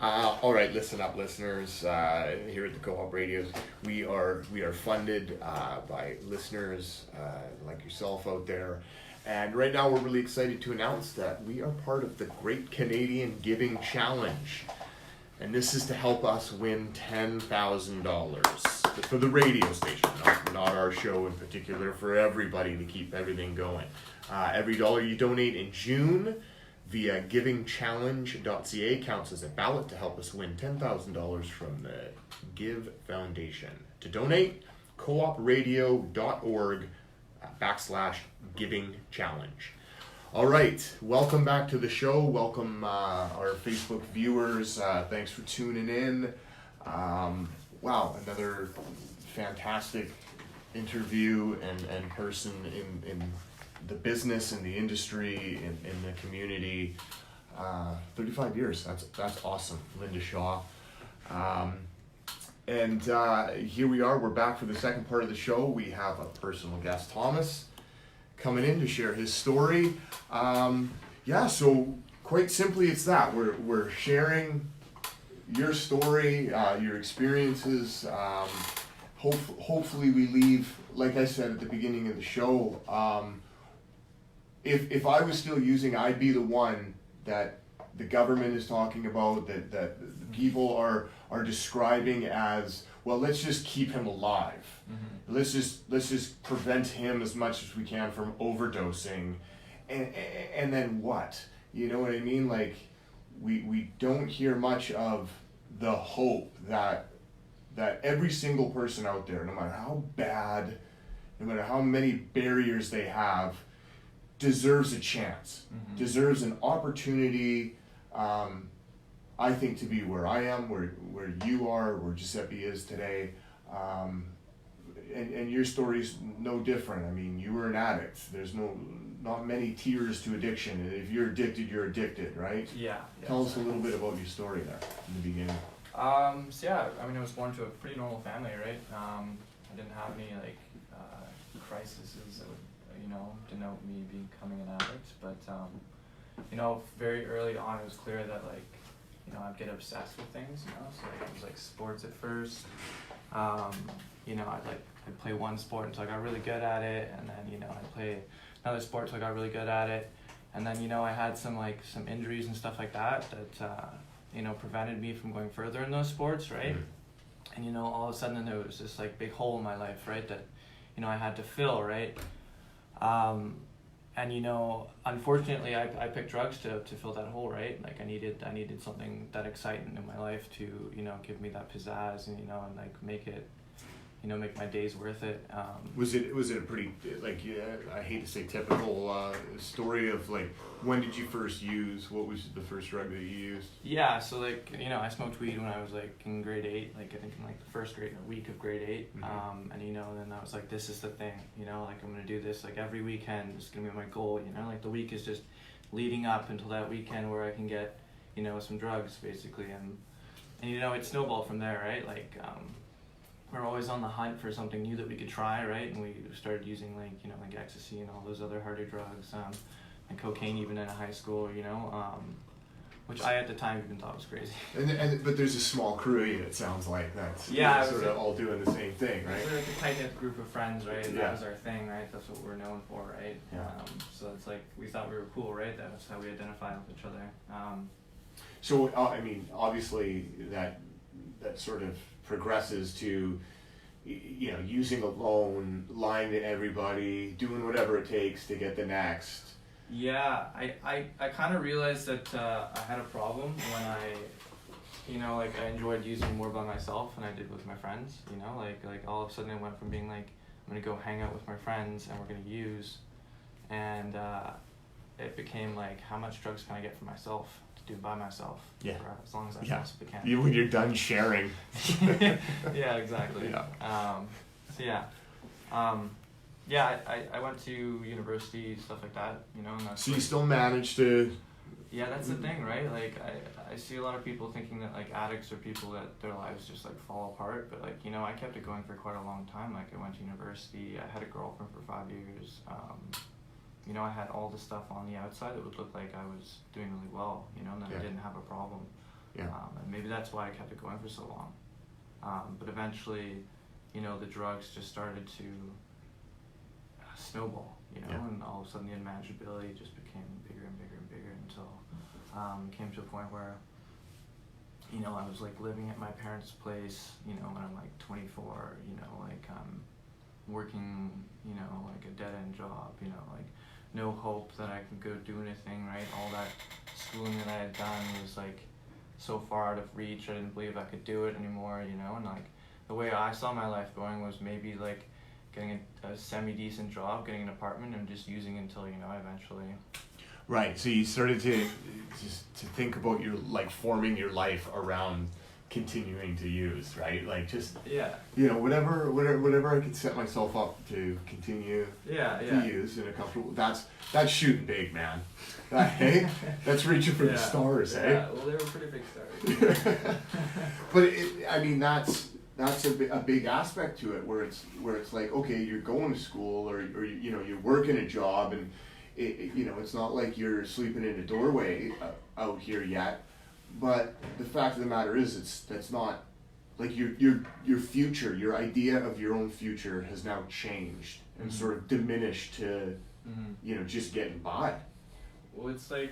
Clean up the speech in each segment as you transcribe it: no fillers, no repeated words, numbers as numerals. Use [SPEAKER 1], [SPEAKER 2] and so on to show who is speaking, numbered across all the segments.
[SPEAKER 1] All right, listen up, listeners. Here at the Co-op Radios, we are funded by listeners like yourself out there, and right now we're really excited to announce that we are part of the Great Canadian Giving Challenge, and this is to help us win $10,000 for the radio station, not our show in particular, for everybody to keep everything going. Every dollar you donate in June via givingchallenge.ca counts as a ballot to help us win $10,000 from the Give Foundation. To donate, coopradio.org/givingchallenge. All right, welcome back to the show. Welcome our Facebook viewers. Thanks for tuning in. Wow, another fantastic interview and person in the business, in the industry, in the community. 35 years, that's awesome. Linda Shaw. And here we are, we're back for the second part of the show. We have a personal guest, Thomas, coming in to share his story. So quite simply it's that. We're sharing your story, your experiences. Hopefully we leave, like I said at the beginning of the show, if I was still using, I'd be the one that the government is talking about, that the people are describing as, well, let's just keep him alive. Mm-hmm. Let's just prevent him as much as we can from overdosing, and then what? You know what I mean? Like we don't hear much of the hope that every single person out there, no matter how bad, no matter how many barriers they have, deserves a chance, mm-hmm. deserves an opportunity, I think, to be where I am, where you are, where Giuseppe is today. And your story's no different. I mean, you were an addict. There's not many tiers to addiction. If you're addicted, you're addicted, right?
[SPEAKER 2] Yeah.
[SPEAKER 1] Tell us a little bit about your story there in the beginning.
[SPEAKER 2] I was born to a pretty normal family, right? I didn't have any crises that would denote me becoming an addict, but very early on it was clear that I'd get obsessed with things, so it was like sports at first. I'd play one sport until I got really good at it, and then I'd play another sport until I got really good at it, and then I had some injuries and stuff like that prevented me from going further in those sports, right? Mm-hmm. And all of a sudden there was this big hole in my life, right, that I had to fill, right? Unfortunately, I picked drugs to fill that hole, right? I needed something that exciting in my life to, give me that pizzazz and, make my days worth it.
[SPEAKER 1] Was it a pretty, I hate to say typical story of, when did you first use, what was the first drug that you used?
[SPEAKER 2] Yeah, so, I smoked weed when I was, in grade 8, I think in, the first grade, a week of grade 8. Mm-hmm. And, then I was this is the thing, I'm going to do this, every weekend, it's going to be my goal, the week is just leading up until that weekend where I can get, some drugs, basically. And it snowballed from there, right? We're always on the hunt for something new that we could try, right? And we started using ecstasy and all those other harder drugs, and cocaine even in high school, which I at the time even thought was crazy.
[SPEAKER 1] But there's a small crew, it sounds like, that's sort of all doing the same thing, right?
[SPEAKER 2] We're a tight-knit group of friends, right? And
[SPEAKER 1] yeah.
[SPEAKER 2] That was our thing, right? That's what we're known for, right?
[SPEAKER 1] Yeah.
[SPEAKER 2] So it's we thought we were cool, right? That's how we identified with each other.
[SPEAKER 1] So obviously that sort of progresses to, using alone, lying to everybody, doing whatever it takes to get the next.
[SPEAKER 2] Yeah, I kind of realized that I had a problem when I enjoyed using more by myself than I did with my friends, all of a sudden I went from being I'm going to go hang out with my friends and we're going to use, and it became how much drugs can I get for myself to do by myself,
[SPEAKER 1] yeah,
[SPEAKER 2] for as long as I possibly can.
[SPEAKER 1] Even when you're done sharing.
[SPEAKER 2] Yeah, exactly.
[SPEAKER 1] Yeah.
[SPEAKER 2] I went to university, stuff like that, and that's
[SPEAKER 1] so you still managed to...
[SPEAKER 2] Yeah, that's the thing, right? I see a lot of people thinking that addicts are people that their lives just fall apart, but I kept it going for quite a long time. I went to university, I had a girlfriend for 5 years, I had all the stuff on the outside that would look like I was doing really well, and then I didn't have a problem.
[SPEAKER 1] Yeah.
[SPEAKER 2] And maybe that's why I kept it going for so long. But eventually, you know, the drugs just started to snowball, you know,
[SPEAKER 1] Yeah.
[SPEAKER 2] and all of a sudden the unmanageability just became bigger and bigger and bigger until it came to a point where, you know, I was like living at my parents' place, you know, when I'm like 24, you know, like working, you know, like a dead-end job, you know, like no hope that I could go do anything, right? All that schooling that I had done was like so far out of reach. I didn't believe I could do it anymore, you know, and like the way I saw my life going was maybe like getting a semi-decent job, getting an apartment, and just using until, you know, eventually.
[SPEAKER 1] Right. So you started to think about your like forming your life around continuing to use, right? Like just
[SPEAKER 2] Yeah.
[SPEAKER 1] you know whatever I could set myself up to continue to use in a comfortable. That's shooting big, man. Hey, that's reaching for the stars, eh?
[SPEAKER 2] Yeah. Well, they were pretty big stars.
[SPEAKER 1] But I mean that's a big aspect to it where it's like, okay, you're going to school or you know you're working a job, and you know it's not like you're sleeping in a doorway out here yet, but the fact of the matter is that's not like your future, your idea of your own future has now changed and
[SPEAKER 2] Mm-hmm.
[SPEAKER 1] sort of diminished to
[SPEAKER 2] Mm-hmm.
[SPEAKER 1] you know just getting by.
[SPEAKER 2] Well, it's like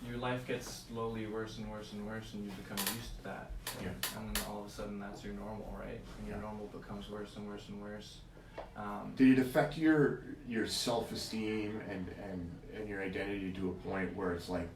[SPEAKER 2] your life gets slowly worse and worse and worse, and you become used to that.
[SPEAKER 1] Yeah.
[SPEAKER 2] And then all of a sudden, that's your normal, right? And your
[SPEAKER 1] Yeah.
[SPEAKER 2] normal becomes worse and worse and worse.
[SPEAKER 1] Did it affect your self-esteem and your identity to a point where it's like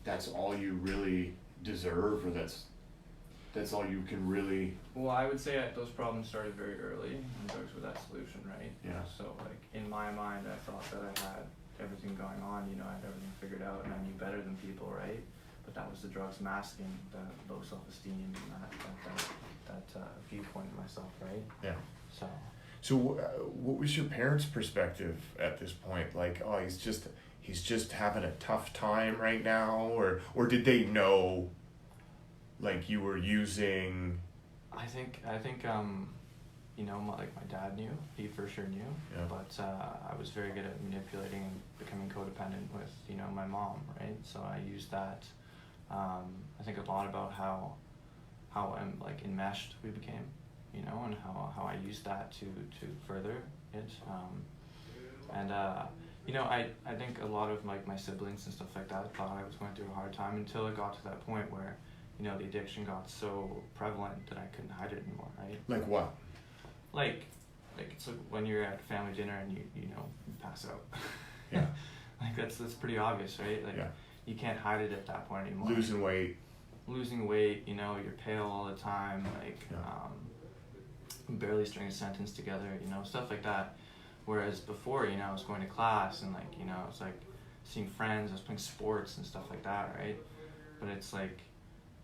[SPEAKER 1] that's all you really deserve, or that's all you can really?
[SPEAKER 2] Well, I would say those problems started very early, and drugs were that solution, right?
[SPEAKER 1] Yeah.
[SPEAKER 2] So, like, in my mind, I thought that I had everything going on, you know, I had everything figured out, and I knew better than people, right? But that was the drugs masking the low self-esteem and that viewpoint of myself, right?
[SPEAKER 1] Yeah.
[SPEAKER 2] So
[SPEAKER 1] what was your parents' perspective at this point? Like, oh, he's just having a tough time right now, or did they know, like you were using?
[SPEAKER 2] I think you know, my dad knew. He for sure knew.
[SPEAKER 1] Yeah.
[SPEAKER 2] But I was very good at manipulating and becoming codependent with, you know, my mom, right? So I used that. I think a lot about how like enmeshed we became, you know, and how I used that to further it. You know, I think a lot of like my siblings and stuff like that thought I was going through a hard time until it got to that point where, you know, the addiction got so prevalent that I couldn't hide it anymore, right?
[SPEAKER 1] Like what?
[SPEAKER 2] Like it's like when you're at family dinner and you know, you pass out.
[SPEAKER 1] Yeah.
[SPEAKER 2] Like that's pretty obvious, right? Like
[SPEAKER 1] Yeah.
[SPEAKER 2] you can't hide it at that point anymore.
[SPEAKER 1] Losing weight.
[SPEAKER 2] Losing weight, you know, you're pale all the time, like barely string a sentence together, you know, stuff like that. Whereas before, you know, I was going to class and like, you know, it's like seeing friends, I was playing sports and stuff like that, right? But it's like,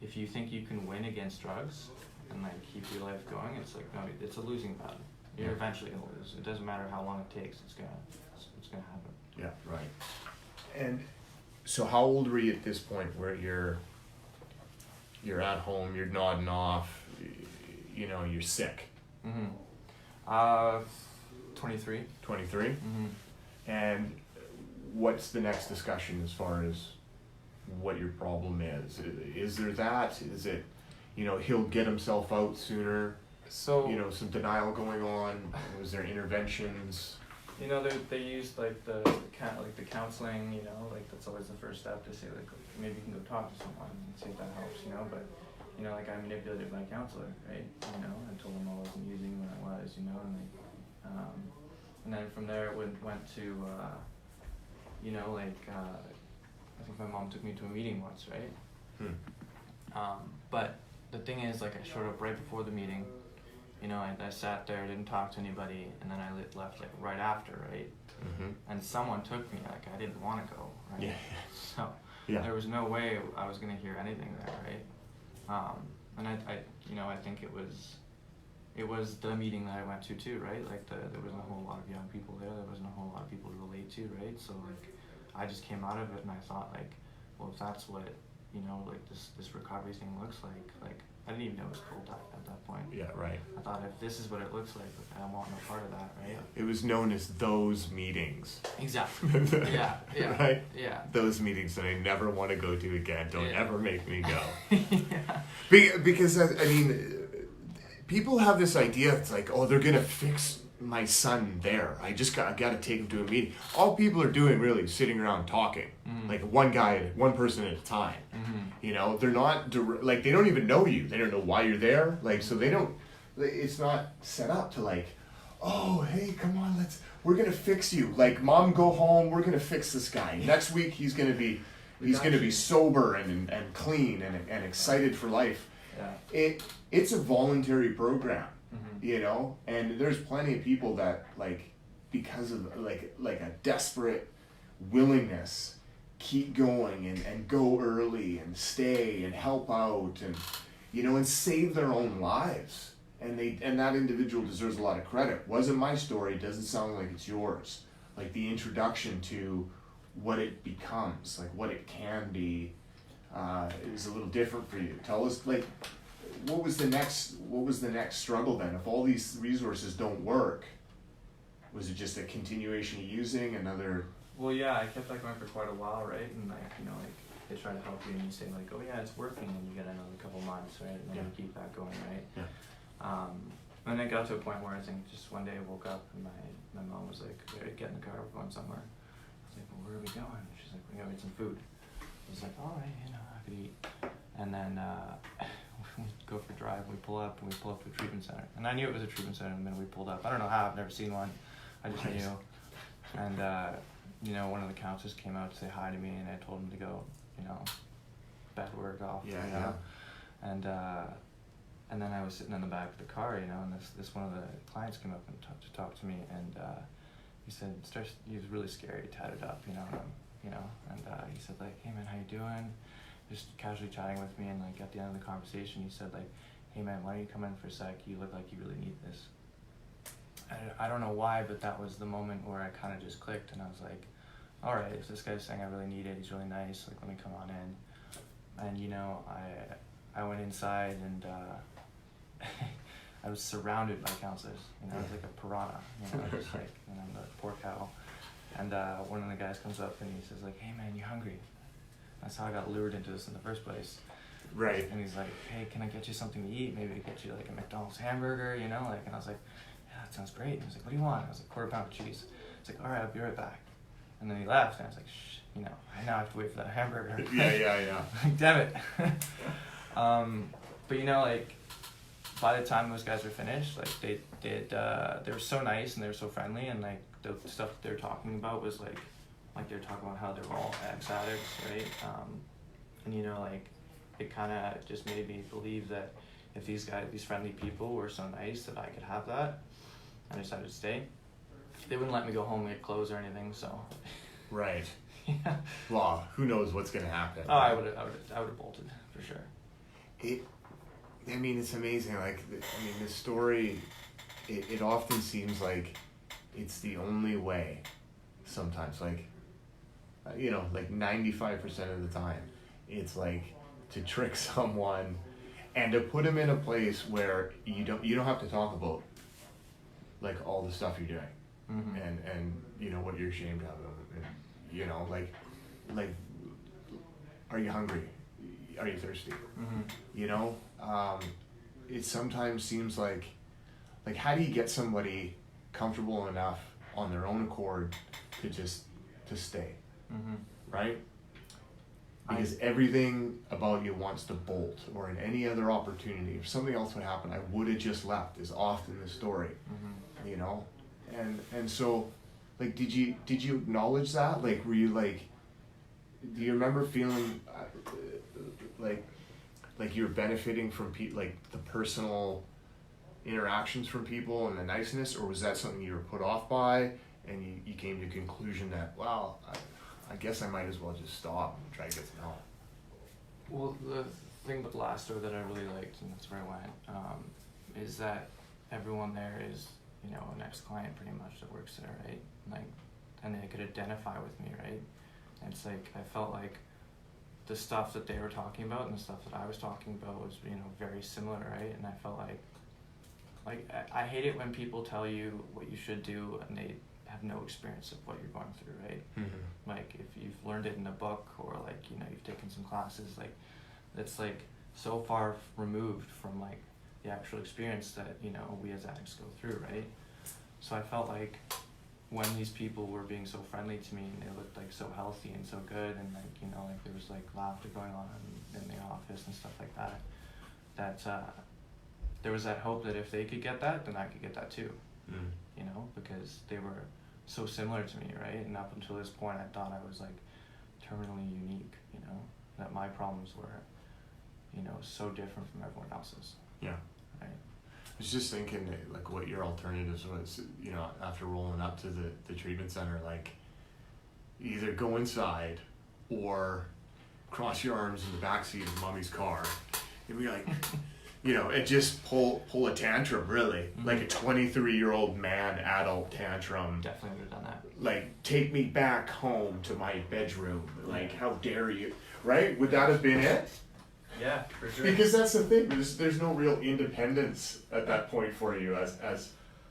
[SPEAKER 2] if you think you can win against drugs and like keep your life going, it's like, no, it's a losing battle. You're eventually gonna lose. It doesn't matter how long it takes, it's gonna happen.
[SPEAKER 1] Yeah. Right. And so how old were you at this point where you're at home, you're nodding off, you know, you're sick?
[SPEAKER 2] 23.
[SPEAKER 1] 23? And what's the next discussion as far as what your problem is? Is there that? Is it, you know, he'll get himself out sooner?
[SPEAKER 2] So,
[SPEAKER 1] you know, some denial going on? Was there interventions?
[SPEAKER 2] you know, they used like the counseling, you know, like that's always the first step to say like maybe you can go talk to someone and see if that helps, you know. But you know, like I manipulated my counselor, right? You know, I told him I wasn't using when I was, you know, and like, and then from there it went to, you know, like I think my mom took me to a meeting once, right? But the thing is, like I showed up right before the meeting. You know, I sat there, didn't talk to anybody, and then I left like right after, right? And someone took me, like I didn't want to go, right?
[SPEAKER 1] Yeah.
[SPEAKER 2] So there was no way I was gonna hear anything there, right? And I you know, I think it was the meeting that I went to too, right? Like there wasn't a whole lot of young people there. There wasn't a whole lot of people to relate to, right? So like I just came out of it and I thought like, well, if that's what you know, like this recovery thing looks like I didn't even know it was called that at that point.
[SPEAKER 1] Yeah, right.
[SPEAKER 2] I thought if this is what it looks like I want no part of that, right?
[SPEAKER 1] It was known as those meetings.
[SPEAKER 2] Exactly. Yeah.
[SPEAKER 1] Right?
[SPEAKER 2] Yeah.
[SPEAKER 1] Those meetings that I never want to go to again. Don't ever make me go.
[SPEAKER 2] Yeah.
[SPEAKER 1] Because, I mean, people have this idea, it's like, oh, they're going to fix my son there. I got to take him to a meeting. All people are doing really is sitting around talking.
[SPEAKER 2] Mm-hmm.
[SPEAKER 1] Like one person at a time.
[SPEAKER 2] Mm-hmm.
[SPEAKER 1] You know, they're not, like, they don't even know you. They don't know why you're there. Like, so they don't, it's not set up to like, oh, hey, come on, we're going to fix you. Like, mom, go home, we're going to fix this guy. Next week, he's going to be sober and clean and excited for life.
[SPEAKER 2] Yeah.
[SPEAKER 1] It's a voluntary program,
[SPEAKER 2] Mm-hmm.
[SPEAKER 1] you know, and there's plenty of people that, like, because of like a desperate willingness, keep going and go early and stay and help out and, you know, and save their own lives. And that individual deserves a lot of credit. Wasn't my story, doesn't sound like it's yours. Like, the introduction to what it becomes, like what it can be, is a little different for you. Tell us, like, what was the next struggle then? If all these resources don't work, was it just a continuation of using another?
[SPEAKER 2] Well, yeah, I kept that going for quite a while, right? And like, you know, like they try to help you and you say like, oh yeah, it's working, and you get another couple months, right? And then you keep that going, right?
[SPEAKER 1] Yeah.
[SPEAKER 2] And it got to a point where I think just one day I woke up and my mom was like, we gotta get in the car, we're going somewhere. I was like, well, where are we going? She's like, we gotta get some food. I was like, all right, you know, I could eat. And then we go for a drive, we pull up to a treatment center. And I knew it was a treatment center the minute we pulled up. I don't know how, I've never seen one. I just knew. And you know, one of the counselors came out to say hi to me, and I told him to go, you know, bad word off, you know. And then I was sitting in the back of the car, you know, and this one of the clients came up and talk to me, and he said, he was really scary, tatted up, you know, and he said like, hey man, how you doing? Just casually chatting with me, and like at the end of the conversation, he said like, hey man, why don't you come in for a sec? You look like you really need this. I don't know why, but that was the moment where I kind of just clicked, and I was like, all right, if this guy's saying I really need it, he's really nice, like let me come on in. And you know, I went inside, and I was surrounded by counselors, you know, I was like a piranha, you know, just like, you know, the poor cow. And one of the guys comes up and he says like, hey man, you hungry? That's how I got lured into this in the first place.
[SPEAKER 1] Right.
[SPEAKER 2] And he's like, hey, can I get you something to eat? Maybe get you like a McDonald's hamburger, you know, like, and I was like, yeah, that sounds great. And he was like, what do you want? I was like, quarter pound of cheese. He's like, all right, I'll be right back. And then he left, and I was like, shh, you know, I now have to wait for that hamburger.
[SPEAKER 1] Yeah.
[SPEAKER 2] Like, damn it. But you know, like, by the time those guys were finished, like they were so nice and they were so friendly, and like the stuff that they're talking about was like they're talking about how they're all ex-addicts, right? And you know, like, it kind of just made me believe that if these friendly people were so nice that I could have that, I decided to stay. They wouldn't let me go home and get clothes or anything, so.
[SPEAKER 1] Right.
[SPEAKER 2] Yeah.
[SPEAKER 1] Well, who knows what's gonna happen?
[SPEAKER 2] Oh, I would have bolted for sure.
[SPEAKER 1] I mean, it's amazing. Like, I mean, this story, it often seems like it's the only way. Sometimes, like, you know, like 95% of the time, it's like to trick someone and to put them in a place where you don't have to talk about like all the stuff you're doing.
[SPEAKER 2] Mm-hmm.
[SPEAKER 1] and you know what you're ashamed of, and you know, like are you hungry, are you thirsty?
[SPEAKER 2] Mm-hmm.
[SPEAKER 1] You know, it sometimes seems like how do you get somebody comfortable enough on their own accord to stay?
[SPEAKER 2] Mm-hmm.
[SPEAKER 1] Right? Because everything about you wants to bolt, or in any other opportunity, if something else would happen, I would have just left, is often the story.
[SPEAKER 2] Mm-hmm.
[SPEAKER 1] You know, and so, like, did you acknowledge that? Like, were you like, do you remember feeling like you were benefiting from like the personal interactions from people and the niceness, or was that something you were put off by, and you came to the conclusion that, well, I guess I might as well just stop and try to get some help?
[SPEAKER 2] Well, the thing with the last store that I really liked, and that's where I went, is that everyone there is, you know, an ex-client pretty much that works there, right? Like, and they could identify with me, right? And it's like, I felt like the stuff that they were talking about and the stuff that I was talking about was, you know, very similar, right? And I felt like I hate it when people tell you what you should do and they have no experience of what you're going through, right?
[SPEAKER 1] Mm-hmm.
[SPEAKER 2] Like if you've learned it in a book or like, you know, you've taken some classes, like it's like so far removed from like the actual experience that, you know, we as addicts go through, right? So I felt like when these people were being so friendly to me and they looked like so healthy and so good and like, you know, like there was like laughter going on in the office and stuff like that, there was that hope that if they could get that, then I could get that too. You know, because they were so similar to me, right? And up until this point I thought I was like terminally unique, you know, that my problems were, you know, so different from everyone else's.
[SPEAKER 1] Yeah.
[SPEAKER 2] Right.
[SPEAKER 1] I was just thinking like what your alternatives was, you know, after rolling up to the treatment center, like either go inside or cross your arms in the backseat of mommy's car and be like, you know, and just pull a tantrum, really. Like a 23-year-old man adult tantrum.
[SPEAKER 2] Definitely would have done that.
[SPEAKER 1] Like, take me back home to my bedroom. Like, how dare you? Right? Would that have been it?
[SPEAKER 2] Yeah, for sure.
[SPEAKER 1] Because that's the thing. There's no real independence at that point for you as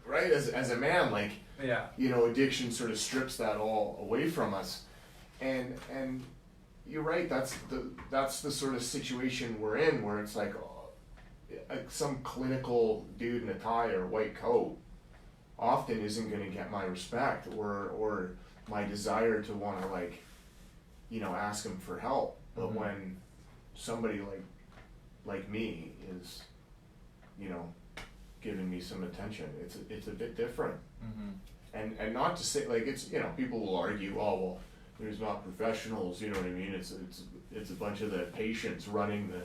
[SPEAKER 1] a man. Like,
[SPEAKER 2] yeah,
[SPEAKER 1] you know, addiction sort of strips that all away from us, and you're right. That's the sort of situation we're in, where it's like some clinical dude in a tie or white coat often isn't going to get my respect or my desire to want to, like, you know, ask him for help. But when somebody like me is, you know, giving me some attention, it's a bit different. And not to say, like, it's, you know, people will argue, oh well, there's not professionals, you know what I mean, it's a bunch of the patients running the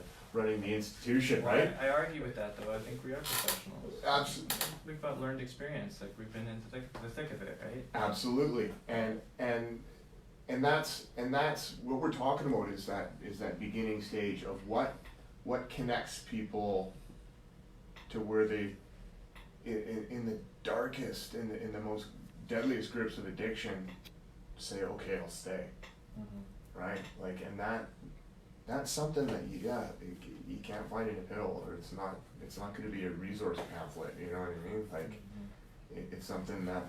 [SPEAKER 1] institution, right?
[SPEAKER 2] I argue with that though. I think we are professionals.
[SPEAKER 1] Absolutely.
[SPEAKER 2] We've got learned experience, like we've been in the thick of it, right?
[SPEAKER 1] Absolutely. And that's what we're talking about, is that beginning stage of what connects people to where they in the darkest, in the most deadliest grips of addiction, say, okay, I'll stay. Right? Like, and that's something that you can't find in a pill, or it's not going to be a resource pamphlet, you know what I mean? Like, it's something that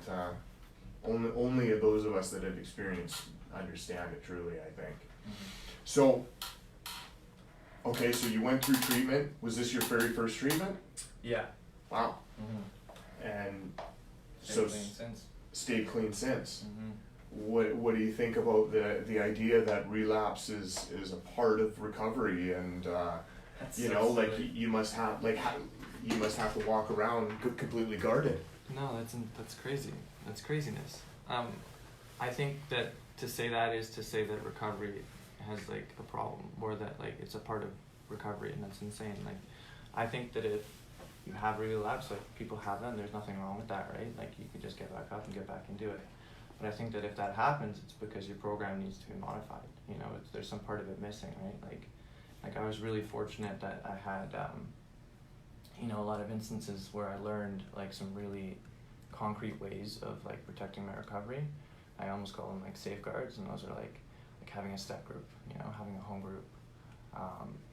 [SPEAKER 1] only those of us that have experienced understand it truly, I think. So, okay, so you went through treatment. Was this your very first treatment?
[SPEAKER 2] Yeah.
[SPEAKER 1] Wow. And stayed clean since. What do you think about the idea that relapse is a part of recovery, and you know, like you must have to walk around completely guarded?
[SPEAKER 2] No, that's crazy. That's craziness. I think that to say that is to say that recovery has like a problem, or that like it's a part of recovery, and that's insane. Like, I think that if you have relapse, like people have them, there's nothing wrong with that, right? Like you can just get back up and get back and do it. But I think that if that happens, it's because your program needs to be modified. You know, there's some part of it missing, right? Like I was really fortunate that I had, you know, a lot of instances where I learned like some really concrete ways of like protecting my recovery. I almost call them like safeguards, and those are like having a step group, you know, having a home group,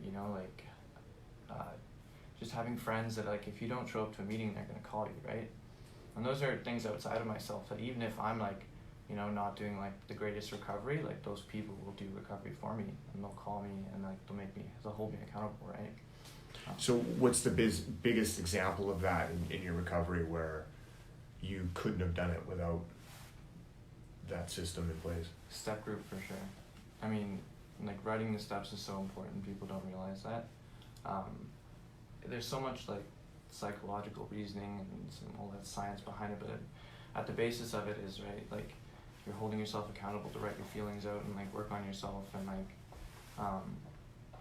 [SPEAKER 2] you know, like just having friends that, like, if you don't show up to a meeting, they're gonna call you, right? And those are things outside of myself that even if I'm like, you know, not doing like the greatest recovery, like those people will do recovery for me, and they'll call me and like they'll hold me accountable, right?
[SPEAKER 1] So what's the biggest example of that in your recovery where you couldn't have done it without that system in place?
[SPEAKER 2] Step group for sure. I mean, like writing the steps is so important. People don't realize that. There's so much like psychological reasoning and all that science behind it, but at the basis of it is, right, like you're holding yourself accountable to write your feelings out and like work on yourself, and like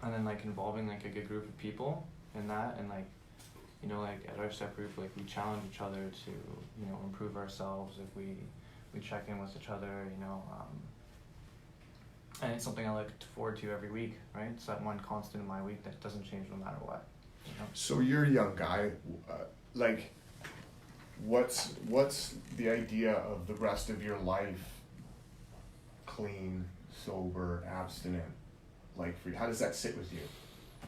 [SPEAKER 2] and then like involving like a good group of people in that, and like, you know, like at our step group, like we challenge each other to, you know, improve ourselves. If we check in with each other, you know, and it's something I look forward to every week, right? It's that one constant in my week that doesn't change no matter what. You know? So
[SPEAKER 1] you're a young guy, like, what's the idea of the rest of your life clean, sober, abstinent? like for you? How does that sit with you?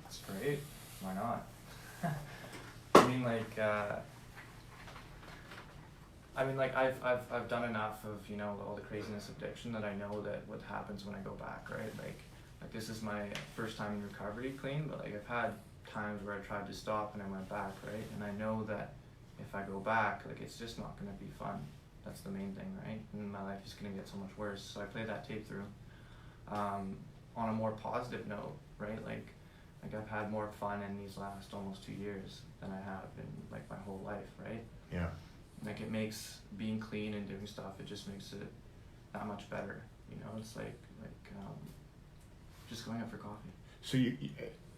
[SPEAKER 2] It's great. Why not? I mean, I've done enough of, you know, all the craziness of addiction that I know that what happens when I go back, right? Like this is my first time in recovery clean, but like I've had times where I tried to stop and I went back, right? And I know that if I go back, like it's just not gonna be fun. That's the main thing, right? And my life is gonna get so much worse. So I play that tape through. On a more positive note, right? Like I've had more fun in these last almost 2 years than I have in like my whole life, right?
[SPEAKER 1] Yeah.
[SPEAKER 2] Like it makes being clean and doing stuff, it just makes it that much better. You know, it's like just going out for coffee.
[SPEAKER 1] So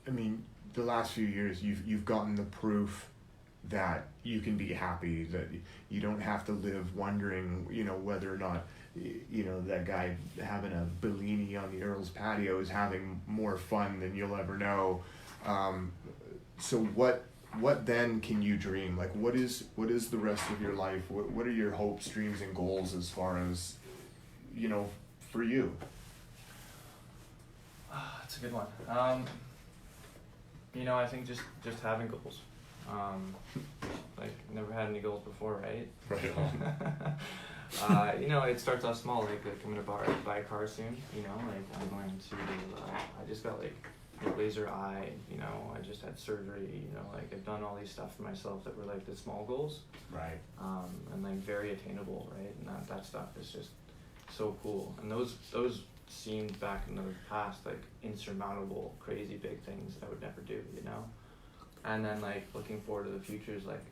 [SPEAKER 1] I mean, the last few years, you've gotten the proof that you can be happy, that you don't have to live wondering, you know, whether or not, you know, that guy having a Bellini on the Earl's patio is having more fun than you'll ever know. So what then can you dream? Like, what is the rest of your life? What are your hopes, dreams, and goals as far as, you know, for you?
[SPEAKER 2] That's a good one. You know, I think just having goals. Like never had any goals before, right?
[SPEAKER 1] Right.
[SPEAKER 2] You know, it starts off small. Like I'm gonna buy a car soon. You know, like I'm going to. I just got like a laser eye. You know, I just had surgery. You know, like I've done all these stuff for myself that were like the small goals.
[SPEAKER 1] Right.
[SPEAKER 2] And like very attainable, right? And that stuff is just so cool. And those seemed back in the past like insurmountable, crazy big things I would never do. You know. And then like looking forward to the future is like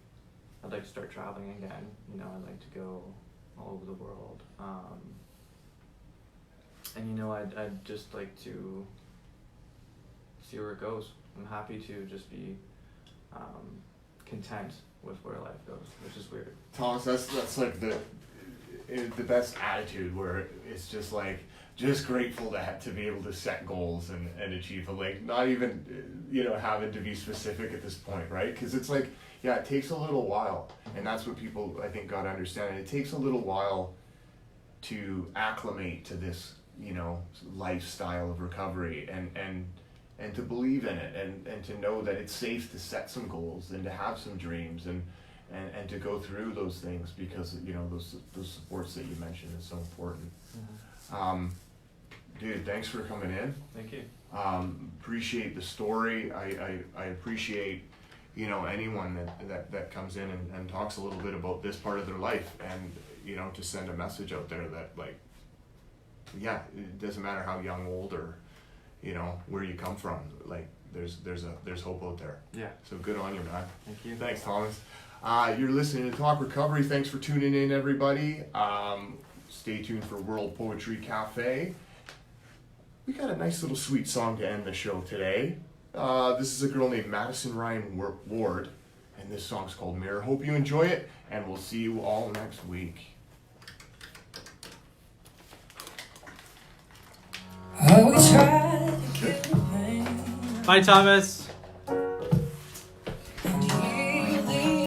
[SPEAKER 2] I'd like to start traveling again. You know, I'd like to go all over the world. And you know, I'd just like to see where it goes. I'm happy to just be content with where life goes, which is weird.
[SPEAKER 1] Thomas, that's like the best attitude, where it's just like just grateful to be able to set goals and achieve them. Like not even, you know, having to be specific at this point, right? Because it's like, yeah, it takes a little while, and that's what people I think got to understand. It takes a little while to acclimate to this, you know, lifestyle of recovery, and to believe in it, and to know that it's safe to set some goals and to have some dreams and to go through those things, because, you know, those supports that you mentioned is so important.
[SPEAKER 2] Mm-hmm.
[SPEAKER 1] Dude, thanks for coming in.
[SPEAKER 2] Thank you.
[SPEAKER 1] Appreciate the story. I appreciate, you know, anyone that comes in and talks a little bit about this part of their life, and, you know, to send a message out there that, like, yeah, it doesn't matter how young, old, or, you know, where you come from. Like, there's hope out there.
[SPEAKER 2] Yeah.
[SPEAKER 1] So good on you, man.
[SPEAKER 2] Thank you.
[SPEAKER 1] Thanks, Thomas. You're listening to Talk Recovery. Thanks for tuning in, everybody. Stay tuned for World Poetry Cafe. We got a nice little sweet song to end the show today. This is a girl named Madison Ryan Ward, and this song's called Mirror. Hope you enjoy it, and we'll see you all next week.
[SPEAKER 2] Bye, Thomas.